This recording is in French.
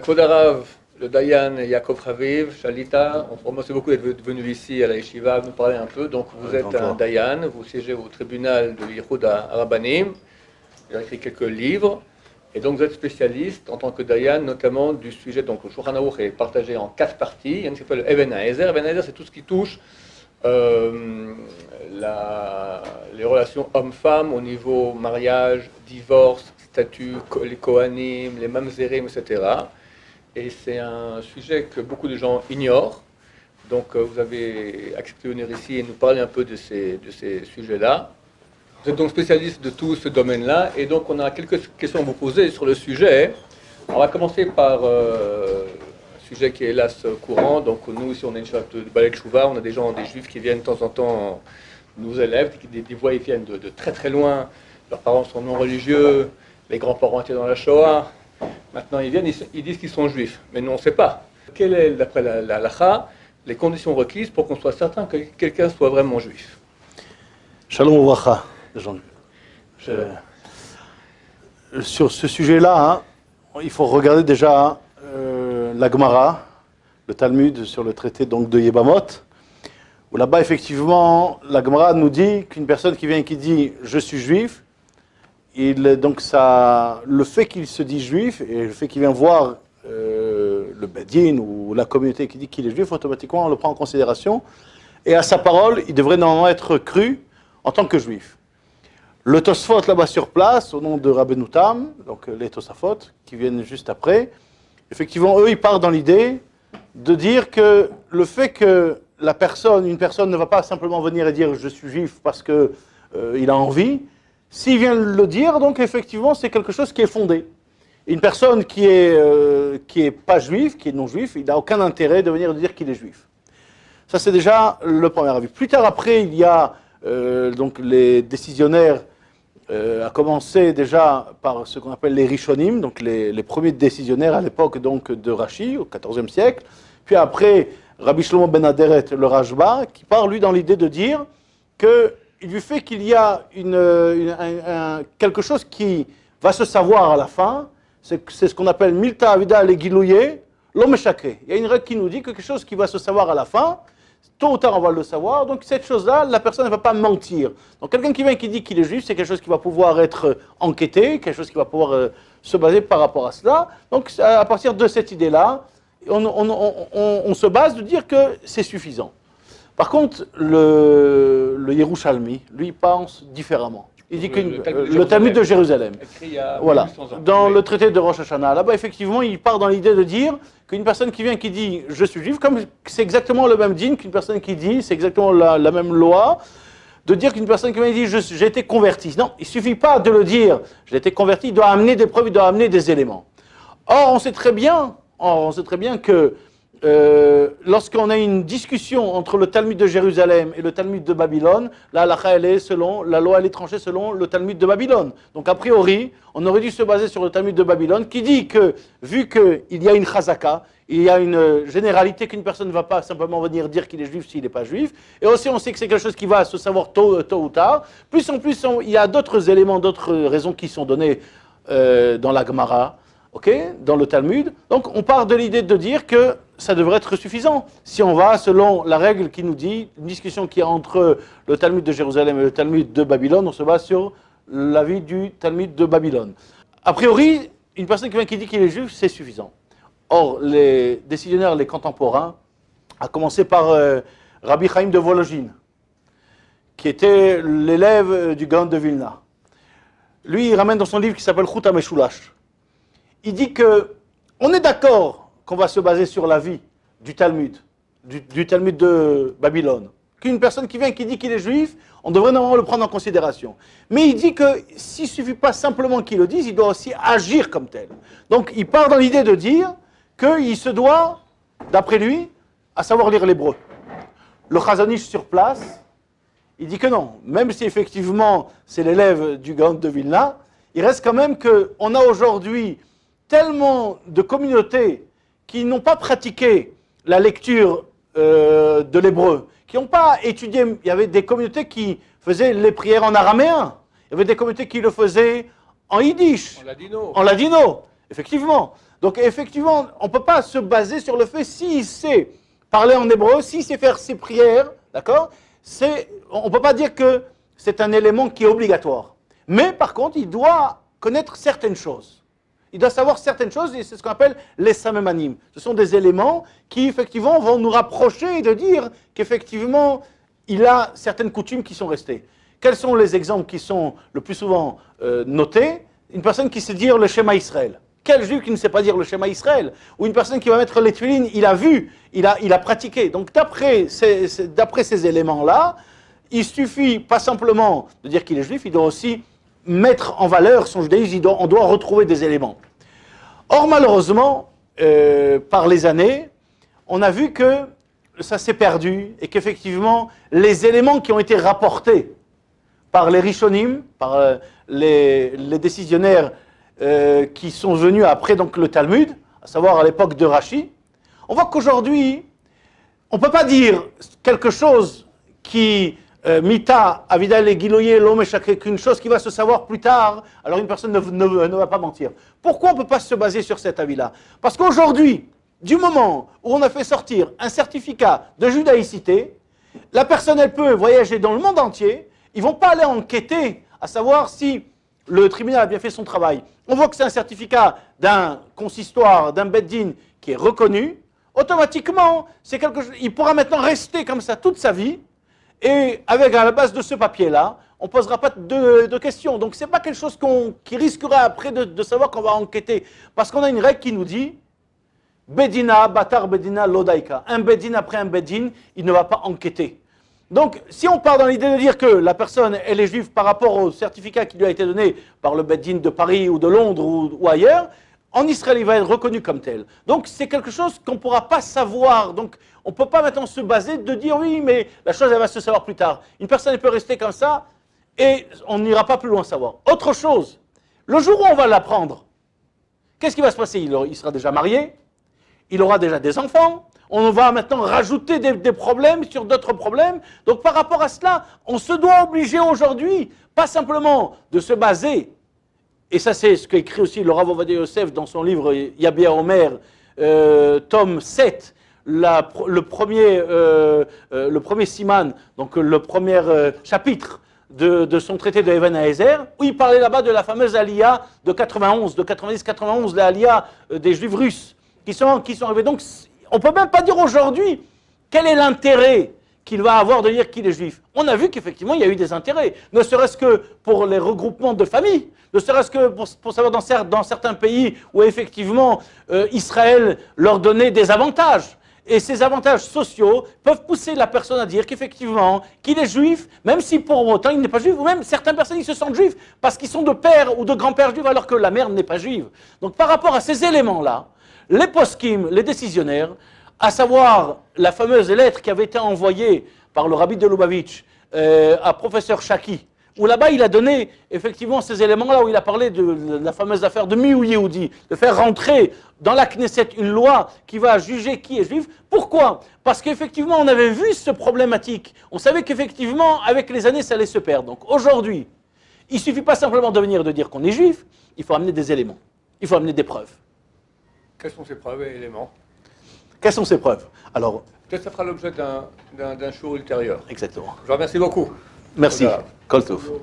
Kvod Harav, le Dayan Yaakov Haviv, Shalita, on vous remercie beaucoup d'être venu ici à la Yeshiva nous parler un peu. Donc vous êtes un Dayan, vous siégez au tribunal de Yichud HaRabbanim, vous avez écrit quelques livres, et donc vous êtes spécialiste en tant que Dayan, notamment du sujet, donc le Shulchan Aruch est partagé en 4 parties. Il y a une qui s'appelle Even HaEzer. Even HaEzer, c'est tout ce qui touche les relations hommes-femmes au niveau mariage, divorce, statut, les Kohanim, les Mamzerim, etc. Et c'est un sujet que beaucoup de gens ignorent. Donc vous avez accepté de venir ici et nous parler un peu de ces sujets-là. Vous êtes donc spécialiste de tout ce domaine-là, et donc on a quelques questions à vous poser sur le sujet. On va commencer par un sujet qui est hélas courant. Donc nous, ici, on a une charte de Balei Tshuva, on a des juifs qui viennent de temps en temps nous élèvent, des fois ils viennent de très très loin, leurs parents sont non religieux, les grands-parents étaient dans la Shoah. Maintenant ils viennent, ils disent qu'ils sont juifs, mais nous on ne sait pas. Quelle est, d'après la halakha, les conditions requises pour qu'on soit certain que quelqu'un soit vraiment juif? Shalom uvracha. Sur ce sujet-là, il faut regarder déjà la Gemara, le Talmud sur le traité donc, de Yebamot, où là-bas, effectivement, la Gemara nous dit qu'une personne qui vient et qui dit « je suis juif », donc le fait qu'il se dit juif et le fait qu'il vient voir le Bedin ou la communauté qui dit qu'il est juif, automatiquement, on le prend en considération. Et à sa parole, il devrait normalement être cru en tant que juif. Le Tosfot là-bas sur place, au nom de Rabbeinu Tam, donc les Tosafot, qui viennent juste après, effectivement, eux, ils partent dans l'idée de dire que le fait que une personne ne va pas simplement venir et dire « je suis juif » parce qu'il a envie, s'il vient le dire, donc effectivement, c'est quelque chose qui est fondé. Une personne qui est pas juif, qui est non juif, il n'a aucun intérêt de venir dire qu'il est juif. Ça, c'est déjà le premier avis. Plus tard, après, il y a donc les décisionnaires, à commencer déjà par ce qu'on appelle les Rishonim, donc les premiers décisionnaires à l'époque donc de Rashi, au XIVe siècle. Puis après, Rabbi Shlomo ben Aderet, le Rashba, qui part, lui, dans l'idée de dire que du fait qu'il y a quelque chose qui va se savoir à la fin, c'est ce qu'on appelle Milta Avida le Gilouye, l'homme échaqué. Il y a une règle qui nous dit que quelque chose qui va se savoir à la fin, tôt ou tard on va le savoir, donc cette chose-là, la personne ne va pas mentir. Donc quelqu'un qui vient et qui dit qu'il est juif, c'est quelque chose qui va pouvoir être enquêté, quelque chose qui va pouvoir se baser par rapport à cela. Donc à partir de cette idée-là, on se base de dire que c'est suffisant. Par contre, le Yerushalmi, lui, pense différemment. Il dit que le Talmud de Jérusalem, voilà, dans le traité de Rosh Hashanah, là-bas, effectivement, il part dans l'idée de dire qu'une personne qui vient qui dit « je suis juif », comme c'est exactement le même din qu'une personne qui dit, c'est exactement la même loi, de dire qu'une personne qui vient et dit « j'ai été converti ». Non, il ne suffit pas de le dire « j'ai été converti », il doit amener des preuves, il doit amener des éléments. Or, on sait très bien que lorsqu'on a une discussion entre le Talmud de Jérusalem et le Talmud de Babylone, la loi elle est tranchée selon le Talmud de Babylone. Donc a priori, on aurait dû se baser sur le Talmud de Babylone qui dit que, vu qu'il y a une chazaka, il y a une généralité qu'une personne ne va pas simplement venir dire qu'il est juif s'il n'est pas juif, et aussi on sait que c'est quelque chose qui va se savoir tôt ou tard. Plus en plus, il y a d'autres éléments, d'autres raisons qui sont données dans la Gemara, dans le Talmud. Donc on part de l'idée de dire que ça devrait être suffisant. Si on va selon la règle qui nous dit, une discussion qui est entre le Talmud de Jérusalem et le Talmud de Babylone, on se base sur l'avis du Talmud de Babylone. A priori, une personne qui dit qu'il est juif, c'est suffisant. Or, les décisionnaires, les contemporains, à commencer par Rabbi Chaim de Volojine, qui était l'élève du Gaon de Vilna. Lui, il ramène dans son livre qui s'appelle Chut HaMeshulash. Il dit que on est d'accord qu'on va se baser sur l'avis du Talmud, du Talmud de Babylone. Qu'une personne qui vient et qui dit qu'il est juif, on devrait normalement le prendre en considération. Mais il dit que s'il ne suffit pas simplement qu'il le dise, il doit aussi agir comme tel. Donc il part dans l'idée de dire qu'il se doit, d'après lui, à savoir lire l'hébreu. Le Chazon Ish sur place, il dit que non. Même si effectivement c'est l'élève du Gaon de Vilna, il reste quand même qu'on a aujourd'hui tellement de communautés qui n'ont pas pratiqué la lecture de l'hébreu, qui n'ont pas étudié. Il y avait des communautés qui faisaient les prières en araméen. Il y avait des communautés qui le faisaient en yiddish, en ladino, effectivement. Donc effectivement, on ne peut pas se baser sur le fait s'il sait parler en hébreu, s'il sait faire ses prières, d'accord? On ne peut pas dire que c'est un élément qui est obligatoire. Mais par contre, il doit connaître certaines choses. Il doit savoir certaines choses, et c'est ce qu'on appelle les samemanim. Ce sont des éléments qui, effectivement, vont nous rapprocher et de dire qu'effectivement, il a certaines coutumes qui sont restées. Quels sont les exemples qui sont le plus souvent notés? Une personne qui sait dire le Shema Israël. Quel juif qui ne sait pas dire le Shema Israël? Ou une personne qui va mettre les tefilines, il a vu, il a pratiqué. Donc d'après ces éléments-là, il suffit pas simplement de dire qu'il est juif, il doit aussi mettre en valeur son judaïsme, on doit retrouver des éléments. Or malheureusement, par les années, on a vu que ça s'est perdu et qu'effectivement, les éléments qui ont été rapportés par les Rishonim, par les décisionnaires qui sont venus après donc, le Talmud, à savoir à l'époque de Rashi, on voit qu'aujourd'hui, on ne peut pas dire quelque chose qui, mita, avidal et giloyer, l'homme et qu'une chose qui va se savoir plus tard, alors une personne ne va pas mentir. Pourquoi on ne peut pas se baser sur cet avis-là? Parce qu'aujourd'hui, du moment où on a fait sortir un certificat de judaïcité, la personne, elle peut voyager dans le monde entier, ils ne vont pas aller enquêter à savoir si le tribunal a bien fait son travail. On voit que c'est un certificat d'un consistoire, d'un beddin qui est reconnu. Automatiquement, c'est quelque chose, il pourra maintenant rester comme ça toute sa vie. Et avec à la base de ce papier-là, on ne posera pas de questions. Donc ce n'est pas quelque chose qui risquera après de savoir qu'on va enquêter. Parce qu'on a une règle qui nous dit Bedina, Batar Bedina, Lodaika. Un Bedin après un Bedin, il ne va pas enquêter. Donc, si on part dans l'idée de dire que la personne, elle est juive par rapport au certificat qui lui a été donné par le Beddin de Paris ou de Londres ou ailleurs, en Israël, il va être reconnu comme tel. Donc, c'est quelque chose qu'on ne pourra pas savoir. Donc, on ne peut pas maintenant se baser de dire oui, mais la chose, elle va se savoir plus tard. Une personne, elle peut rester comme ça et on n'ira pas plus loin savoir. Autre chose, le jour où on va l'apprendre, qu'est-ce qui va se passer? Il sera déjà marié, il aura déjà des enfants. On va maintenant rajouter des problèmes sur d'autres problèmes. Donc par rapport à cela, on se doit obliger aujourd'hui, pas simplement de se baser, et ça c'est ce qu'écrit aussi le Rav Ovadia Yosef dans son livre Yabia Omer, tome 7, le premier siman, donc le premier chapitre de son traité de Even Haezer, où il parlait là-bas de la fameuse Aliyah de 91, de 90-91, la Aliyah des Juifs russes, qui sont arrivés. Donc, on ne peut même pas dire aujourd'hui quel est l'intérêt qu'il va avoir de dire qu'il est juif. On a vu qu'effectivement, il y a eu des intérêts, ne serait-ce que pour les regroupements de familles, ne serait-ce que pour savoir dans certains pays où effectivement Israël leur donnait des avantages. Et ces avantages sociaux peuvent pousser la personne à dire qu'effectivement, qu'il est juif, même si pour autant il n'est pas juif, ou même certaines personnes ils se sentent juifs parce qu'ils sont de père ou de grand-père juif alors que la mère n'est pas juive. Donc par rapport à ces éléments-là, les poskim, les décisionnaires, à savoir la fameuse lettre qui avait été envoyée par le rabbi de Lubavitch à professeur Shaki, où là-bas il a donné effectivement ces éléments-là, où il a parlé de la fameuse affaire de Miou Yehudi, de faire rentrer dans la Knesset une loi qui va juger qui est juif. Pourquoi? Parce qu'effectivement on avait vu ce problématique, on savait qu'effectivement avec les années ça allait se perdre. Donc aujourd'hui, il ne suffit pas simplement de venir de dire qu'on est juif, il faut amener des éléments, il faut amener des preuves. Quelles sont ces preuves et éléments? Quelles sont ces preuves? Alors, peut-être ça fera l'objet d'un show ultérieur. Exactement. Je vous remercie beaucoup. Merci. Kol Tov.